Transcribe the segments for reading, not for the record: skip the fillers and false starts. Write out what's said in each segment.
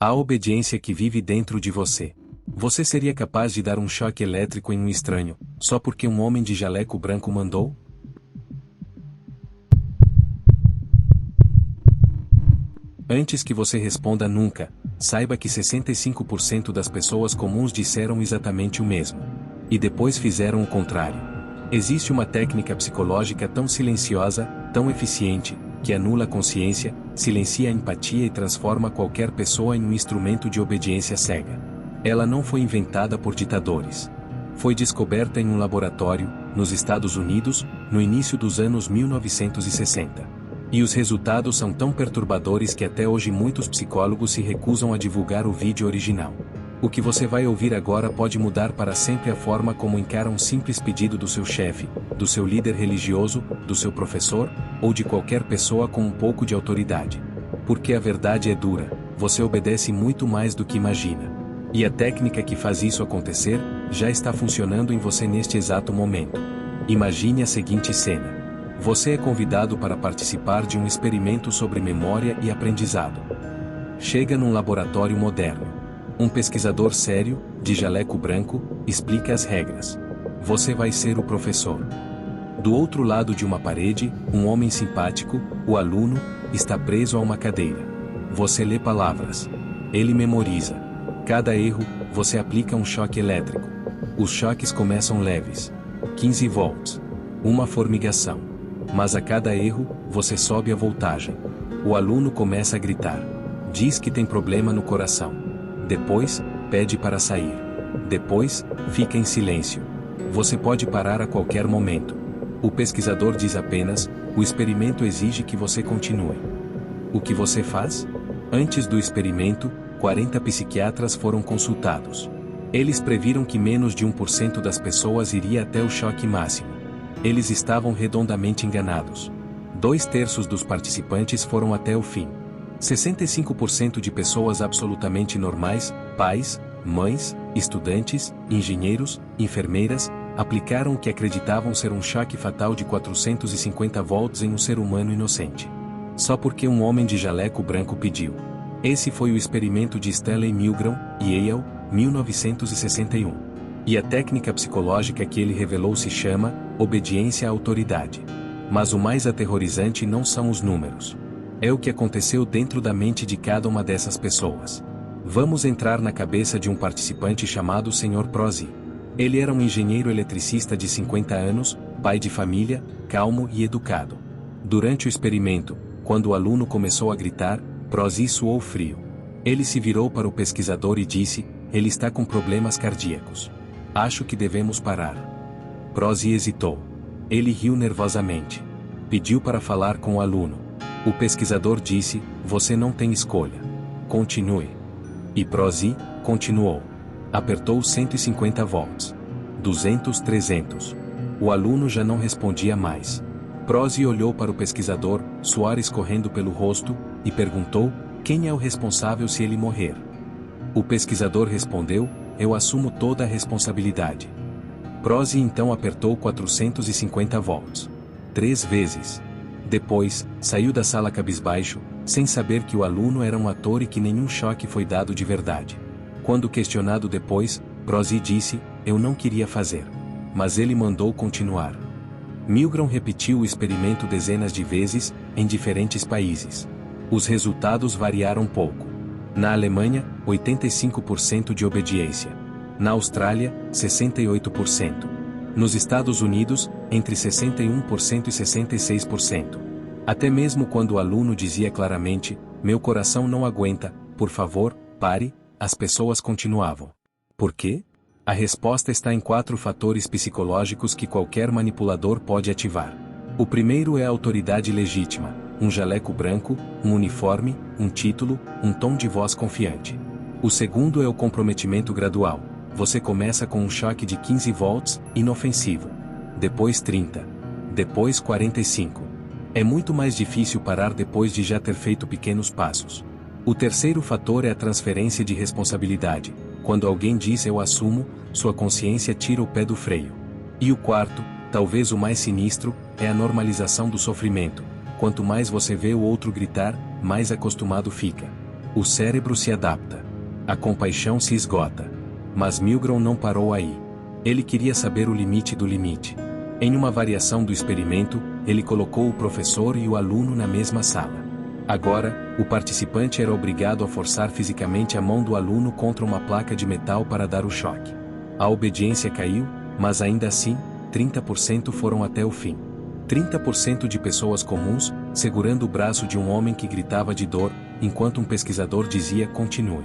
A obediência que vive dentro de você. Você seria capaz de dar um choque elétrico em um estranho, só porque um homem de jaleco branco mandou? Antes que você responda nunca, saiba que 65% das pessoas comuns disseram exatamente o mesmo. E depois fizeram o contrário. Existe uma técnica psicológica tão silenciosa, tão eficiente, que anula a consciência, silencia a empatia e transforma qualquer pessoa em um instrumento de obediência cega. Ela não foi inventada por ditadores. Foi descoberta em um laboratório, nos Estados Unidos, no início dos anos 1960. E os resultados são tão perturbadores que até hoje muitos psicólogos se recusam a divulgar o vídeo original. O que você vai ouvir agora pode mudar para sempre a forma como encara um simples pedido do seu chefe, do seu líder religioso, do seu professor, ou de qualquer pessoa com um pouco de autoridade. Porque a verdade é dura, você obedece muito mais do que imagina. E a técnica que faz isso acontecer, já está funcionando em você neste exato momento. Imagine a seguinte cena. Você é convidado para participar de um experimento sobre memória e aprendizado. Chega num laboratório moderno. Um pesquisador sério, de jaleco branco, explica as regras. Você vai ser o professor. Do outro lado de uma parede, um homem simpático, o aluno, está preso a uma cadeira. Você lê palavras. Ele memoriza. Cada erro, você aplica um choque elétrico. Os choques começam leves. 15 volts. Uma formigação. Mas a cada erro, você sobe a voltagem. O aluno começa a gritar. Diz que tem problema no coração. Depois, pede para sair. Depois, fica em silêncio. Você pode parar a qualquer momento. O pesquisador diz apenas, o experimento exige que você continue. O que você faz? Antes do experimento, 40 psiquiatras foram consultados. Eles previram que menos de 1% das pessoas iria até o choque máximo. Eles estavam redondamente enganados. 2/3 dos participantes foram até o fim. 65% de pessoas absolutamente normais, pais, mães, estudantes, engenheiros, enfermeiras, aplicaram o que acreditavam ser um choque fatal de 450 volts em um ser humano inocente. Só porque um homem de jaleco branco pediu. Esse foi o experimento de Stanley Milgram, Yale, 1961. E a técnica psicológica que ele revelou se chama obediência à autoridade. Mas o mais aterrorizante não são os números. É o que aconteceu dentro da mente de cada uma dessas pessoas. Vamos entrar na cabeça de um participante chamado Sr. Prozzi. Ele era um engenheiro eletricista de 50 anos, pai de família, calmo e educado. Durante o experimento, quando o aluno começou a gritar, Prozzi suou frio. Ele se virou para o pesquisador e disse, ele está com problemas cardíacos. Acho que devemos parar. Prozzi hesitou. Ele riu nervosamente. Pediu para falar com o aluno. O pesquisador disse, você não tem escolha. Continue. E Prozzi continuou. Apertou 150 volts. 200, 300. O aluno já não respondia mais. Prozzi olhou para o pesquisador, suor escorrendo pelo rosto, e perguntou, quem é o responsável se ele morrer? O pesquisador respondeu, eu assumo toda a responsabilidade. Prozzi então apertou 450 volts. 3 vezes. Depois, saiu da sala cabisbaixo, sem saber que o aluno era um ator e que nenhum choque foi dado de verdade. Quando questionado depois, Prozzi disse, eu não queria fazer. Mas ele mandou continuar. Milgram repetiu o experimento dezenas de vezes, em diferentes países. Os resultados variaram pouco. Na Alemanha, 85% de obediência. Na Austrália, 68%. Nos Estados Unidos, entre 61% e 66%. Até mesmo quando o aluno dizia claramente, meu coração não aguenta, por favor, pare, as pessoas continuavam. Por quê? A resposta está em 4 fatores psicológicos que qualquer manipulador pode ativar. O primeiro é a autoridade legítima, um jaleco branco, um uniforme, um título, um tom de voz confiante. O segundo é o comprometimento gradual. Você começa com um choque de 15 volts, inofensivo. Depois 30. Depois 45. É muito mais difícil parar depois de já ter feito pequenos passos. O terceiro fator é a transferência de responsabilidade. Quando alguém diz eu assumo, sua consciência tira o pé do freio. E o quarto, talvez o mais sinistro, é a normalização do sofrimento. Quanto mais você vê o outro gritar, mais acostumado fica. O cérebro se adapta. A compaixão se esgota. Mas Milgram não parou aí. Ele queria saber o limite do limite. Em uma variação do experimento, ele colocou o professor e o aluno na mesma sala. Agora, o participante era obrigado a forçar fisicamente a mão do aluno contra uma placa de metal para dar o choque. A obediência caiu, mas ainda assim, 30% foram até o fim. 30% de pessoas comuns, segurando o braço de um homem que gritava de dor, enquanto um pesquisador dizia continue.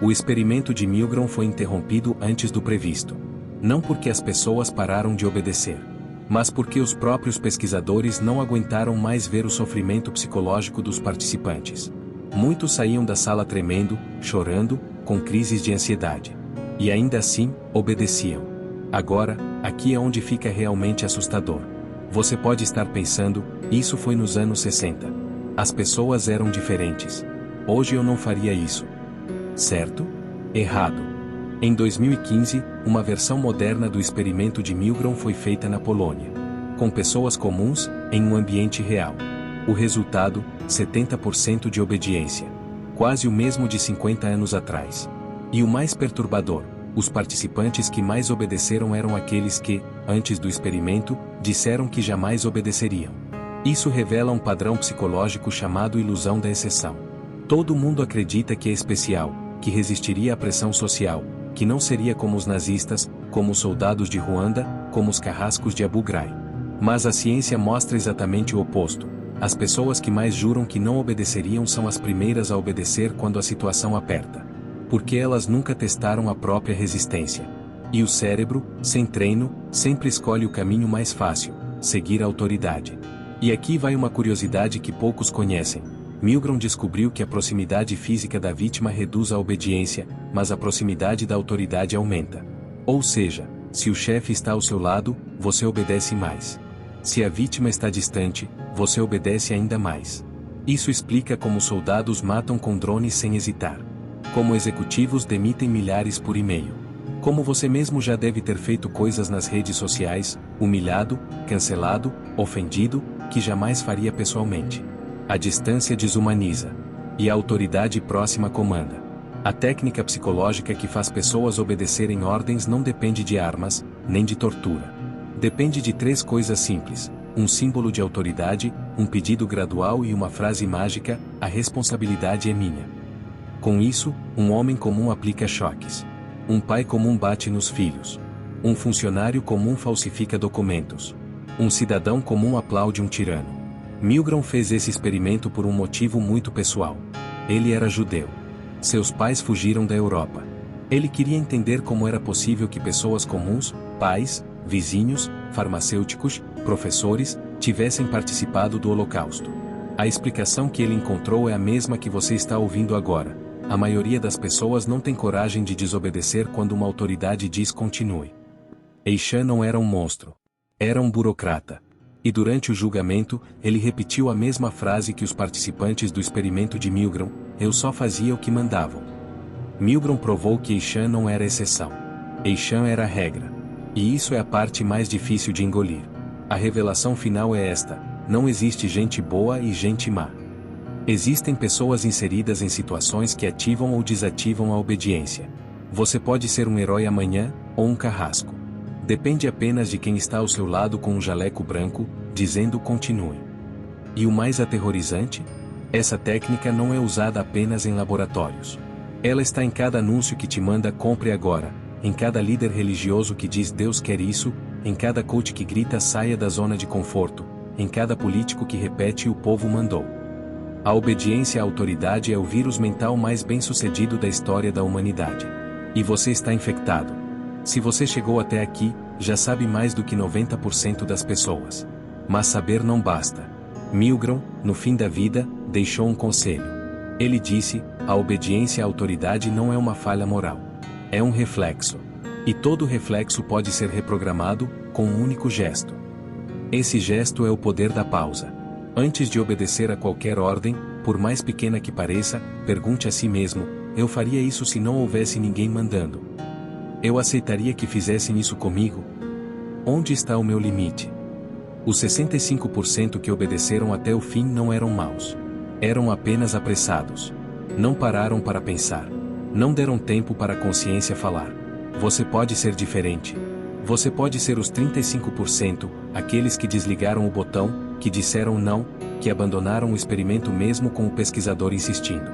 O experimento de Milgram foi interrompido antes do previsto. Não porque as pessoas pararam de obedecer, mas porque os próprios pesquisadores não aguentaram mais ver o sofrimento psicológico dos participantes. Muitos saíam da sala tremendo, chorando, com crises de ansiedade. E ainda assim, obedeciam. Agora, aqui é onde fica realmente assustador. Você pode estar pensando, isso foi nos anos 60. As pessoas eram diferentes. Hoje eu não faria isso. Certo? Errado. Em 2015, uma versão moderna do experimento de Milgram foi feita na Polônia. Com pessoas comuns, em um ambiente real. O resultado, 70% de obediência. Quase o mesmo de 50 anos atrás. E o mais perturbador, os participantes que mais obedeceram eram aqueles que, antes do experimento, disseram que jamais obedeceriam. Isso revela um padrão psicológico chamado ilusão da exceção. Todo mundo acredita que é especial, que resistiria à pressão social, que não seria como os nazistas, como os soldados de Ruanda, como os carrascos de Abu Ghraib. Mas a ciência mostra exatamente o oposto. As pessoas que mais juram que não obedeceriam são as primeiras a obedecer quando a situação aperta. Porque elas nunca testaram a própria resistência. E o cérebro, sem treino, sempre escolhe o caminho mais fácil, seguir a autoridade. E aqui vai uma curiosidade que poucos conhecem. Milgram descobriu que a proximidade física da vítima reduz a obediência, mas a proximidade da autoridade aumenta. Ou seja, se o chefe está ao seu lado, você obedece mais. Se a vítima está distante, você obedece ainda mais. Isso explica como soldados matam com drones sem hesitar. Como executivos demitem milhares por e-mail. Como você mesmo já deve ter feito coisas nas redes sociais, humilhado, cancelado, ofendido, que jamais faria pessoalmente. A distância desumaniza. E a autoridade próxima comanda. A técnica psicológica que faz pessoas obedecerem ordens não depende de armas, nem de tortura. Depende de 3 coisas simples: um símbolo de autoridade, um pedido gradual e uma frase mágica: a responsabilidade é minha. Com isso, um homem comum aplica choques. Um pai comum bate nos filhos. Um funcionário comum falsifica documentos. Um cidadão comum aplaude um tirano. Milgram fez esse experimento por um motivo muito pessoal. Ele era judeu. Seus pais fugiram da Europa. Ele queria entender como era possível que pessoas comuns, pais, vizinhos, farmacêuticos, professores, tivessem participado do Holocausto. A explicação que ele encontrou é a mesma que você está ouvindo agora. A maioria das pessoas não tem coragem de desobedecer quando uma autoridade diz continue. Eishan não era um monstro. Era um burocrata. E durante o julgamento, ele repetiu a mesma frase que os participantes do experimento de Milgram: eu só fazia o que mandavam. Milgram provou que Eishan não era exceção. Eishan era a regra. E isso é a parte mais difícil de engolir. A revelação final é esta: não existe gente boa e gente má. Existem pessoas inseridas em situações que ativam ou desativam a obediência. Você pode ser um herói amanhã, ou um carrasco. Depende apenas de quem está ao seu lado com um jaleco branco, dizendo continue. E o mais aterrorizante? Essa técnica não é usada apenas em laboratórios. Ela está em cada anúncio que te manda compre agora, em cada líder religioso que diz Deus quer isso, em cada coach que grita saia da zona de conforto, em cada político que repete o povo mandou. A obediência à autoridade é o vírus mental mais bem-sucedido da história da humanidade. E você está infectado. Se você chegou até aqui, já sabe mais do que 90% das pessoas. Mas saber não basta. Milgram, no fim da vida, deixou um conselho. Ele disse: a obediência à autoridade não é uma falha moral. É um reflexo. E todo reflexo pode ser reprogramado, com um único gesto. Esse gesto é o poder da pausa. Antes de obedecer a qualquer ordem, por mais pequena que pareça, pergunte a si mesmo: eu faria isso se não houvesse ninguém mandando? Eu aceitaria que fizessem isso comigo? Onde está o meu limite? Os 65% que obedeceram até o fim não eram maus. Eram apenas apressados. Não pararam para pensar. Não deram tempo para a consciência falar. Você pode ser diferente. Você pode ser os 35%, aqueles que desligaram o botão, que disseram não, que abandonaram o experimento mesmo com o pesquisador insistindo.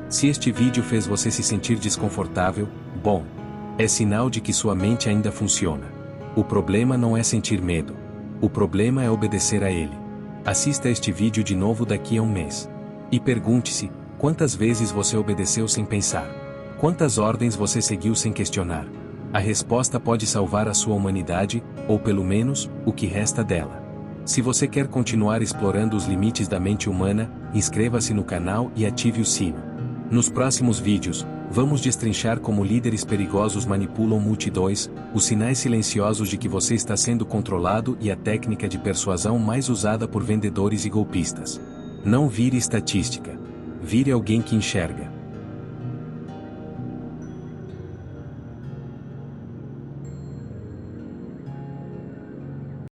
Se este vídeo fez você se sentir desconfortável, bom, é sinal de que sua mente ainda funciona. O problema não é sentir medo. O problema é obedecer a ele. Assista este vídeo de novo daqui a um mês. E pergunte-se, quantas vezes você obedeceu sem pensar? Quantas ordens você seguiu sem questionar? A resposta pode salvar a sua humanidade, ou pelo menos, o que resta dela. Se você quer continuar explorando os limites da mente humana, inscreva-se no canal e ative o sino. Nos próximos vídeos, vamos destrinchar como líderes perigosos manipulam multidões, os sinais silenciosos de que você está sendo controlado e a técnica de persuasão mais usada por vendedores e golpistas. Não vire estatística. Vire alguém que enxerga.